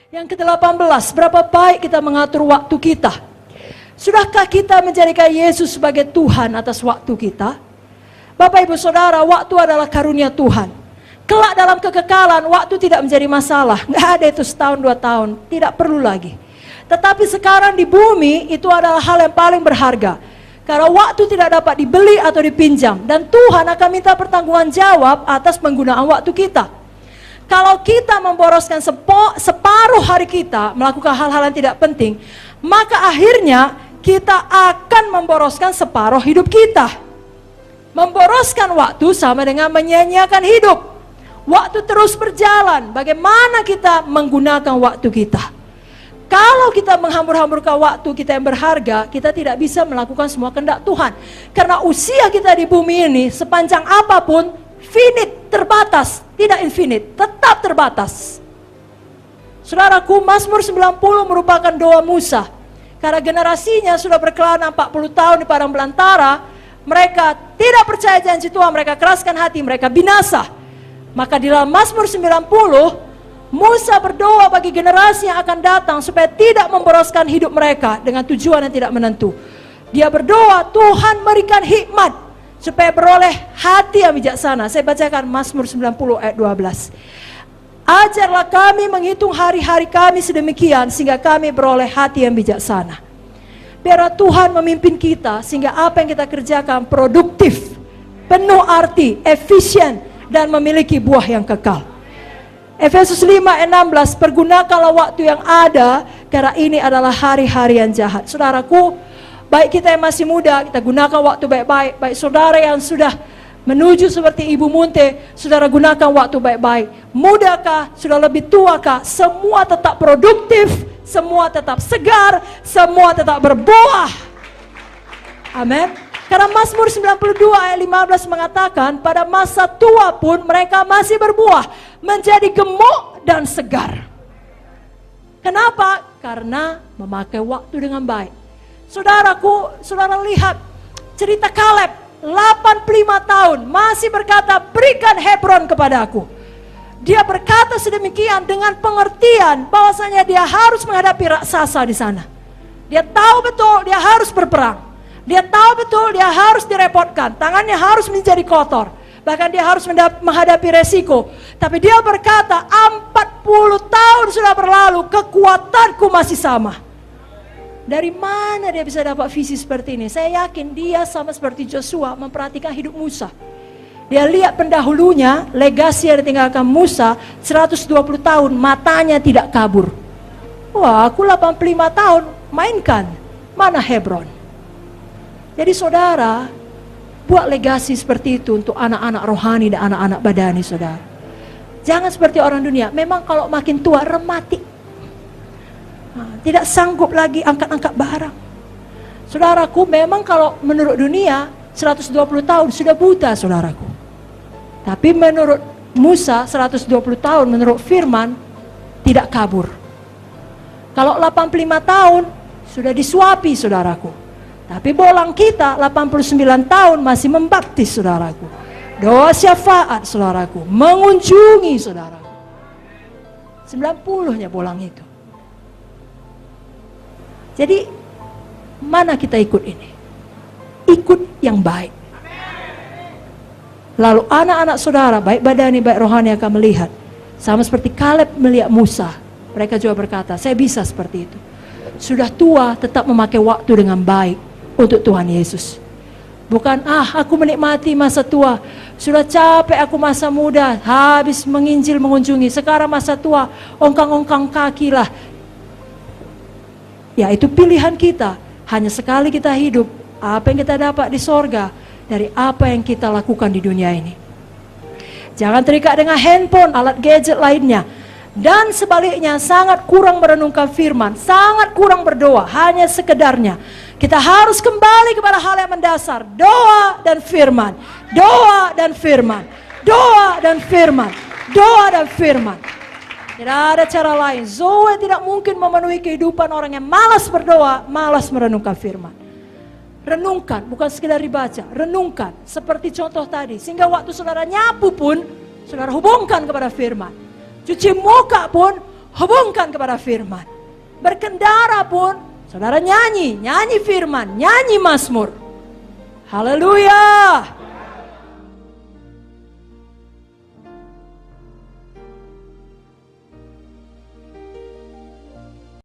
Yang ke-18, berapa baik kita mengatur waktu kita. Sudahkah kita menjadikan Yesus sebagai Tuhan atas waktu kita? Bapak Ibu Saudara, waktu adalah karunia Tuhan. Kelak dalam kekekalan, waktu tidak menjadi masalah. Nggak ada itu setahun, 2 tahun, tidak perlu lagi. Tetapi sekarang di bumi, itu adalah hal yang paling berharga. Karena waktu tidak dapat dibeli atau dipinjam. Dan Tuhan akan minta pertanggungan jawab atas penggunaan waktu kita. Kalau kita memboroskan separuh hari kita melakukan hal-hal yang tidak penting, maka akhirnya kita akan memboroskan separuh hidup kita. Memboroskan waktu sama dengan menyia-nyiakan hidup. Waktu terus berjalan, bagaimana kita menggunakan waktu kita. Kalau kita menghambur-hamburkan waktu kita yang berharga, kita tidak bisa melakukan semua kehendak Tuhan. Karena usia kita di bumi ini, sepanjang apapun, finite, terbatas, tidak infinite, tetap terbatas. Saudaraku, Mazmur 90 merupakan doa Musa. Karena generasinya sudah berkelana 40 tahun di padang belantara, mereka tidak percaya janji Tuhan, mereka keraskan hati, mereka binasa. Maka di dalam Mazmur 90, Musa berdoa bagi generasi yang akan datang supaya tidak memboroskan hidup mereka dengan tujuan yang tidak menentu. Dia berdoa, Tuhan berikan hikmat supaya beroleh hati yang bijaksana. Saya bacakan Mazmur 90 ayat 12. Ajarlah kami menghitung hari-hari kami sedemikian sehingga kami beroleh hati yang bijaksana. Biarlah Tuhan memimpin kita sehingga apa yang kita kerjakan produktif, penuh arti, efisien, dan memiliki buah yang kekal. Efesus 5 ayat 16, pergunakanlah waktu yang ada karena ini adalah hari-hari yang jahat. Saudaraku, baik kita yang masih muda, kita gunakan waktu baik-baik. Baik saudara yang sudah menuju seperti Ibu Munte, saudara gunakan waktu baik-baik. Mudakah, sudah lebih tuakah, semua tetap produktif, semua tetap segar, semua tetap berbuah. Amin. Karena Mazmur 92 ayat 15 mengatakan, pada masa tua pun mereka masih berbuah, menjadi gemuk dan segar. Kenapa? Karena memakai waktu dengan baik. Saudaraku, saudara lihat cerita Kaleb, 85 tahun, masih berkata, berikan Hebron kepadaku. Dia berkata sedemikian dengan pengertian bahwasanya dia harus menghadapi raksasa di sana. Dia tahu betul dia harus berperang. Dia tahu betul dia harus direpotkan, tangannya harus menjadi kotor. Bahkan dia harus menghadapi resiko. Tapi dia berkata, 40 tahun sudah berlalu, kekuatanku masih sama. Dari mana dia bisa dapat visi seperti ini? Saya yakin dia sama seperti Joshua memperhatikan hidup Musa. Dia lihat pendahulunya, legasi yang ditinggalkan Musa, 120 tahun, matanya tidak kabur. Wah, aku 85 tahun, mainkan. Mana Hebron? Jadi saudara, buat legasi seperti itu untuk anak-anak rohani dan anak-anak badani saudara. Jangan seperti orang dunia, memang kalau makin tua rematik. Tidak sanggup lagi angkat-angkat barang. Saudaraku, memang kalau menurut dunia 120 tahun sudah buta saudaraku. Tapi menurut Musa 120 tahun menurut firman tidak kabur. Kalau 85 tahun sudah disuapi saudaraku. Tapi bolang kita 89 tahun masih membaptis saudaraku. Doa syafaat saudaraku, mengunjungi saudaraku. 90-nya bolang itu. Jadi mana kita ikut ini? Ikut yang baik. Lalu anak-anak saudara, baik badani, baik rohani akan melihat. Sama seperti Kaleb melihat Musa. Mereka juga berkata, saya bisa seperti itu. Sudah tua tetap memakai waktu dengan baik untuk Tuhan Yesus. Bukan, aku menikmati masa tua. Sudah capek aku masa muda, habis menginjil mengunjungi. Sekarang masa tua, ongkang-ongkang kaki lah. Ya itu pilihan kita. Hanya sekali kita hidup. Apa yang kita dapat di sorga dari apa yang kita lakukan di dunia ini. Jangan terikat dengan handphone, alat gadget lainnya. Dan sebaliknya sangat kurang merenungkan firman, sangat kurang berdoa, hanya sekedarnya. Kita harus kembali kepada hal yang mendasar, doa dan firman, doa dan firman, doa dan firman, doa dan firman. Tidak ada cara lain. Zoe tidak mungkin memenuhi kehidupan orang yang malas berdoa, malas merenungkan firman. Renungkan, bukan sekedar dibaca, renungkan. Seperti contoh tadi, sehingga waktu saudara nyapu pun, saudara hubungkan kepada firman. Cuci muka pun, hubungkan kepada firman. Berkendara pun, saudara nyanyi firman, nyanyi mazmur. Haleluya.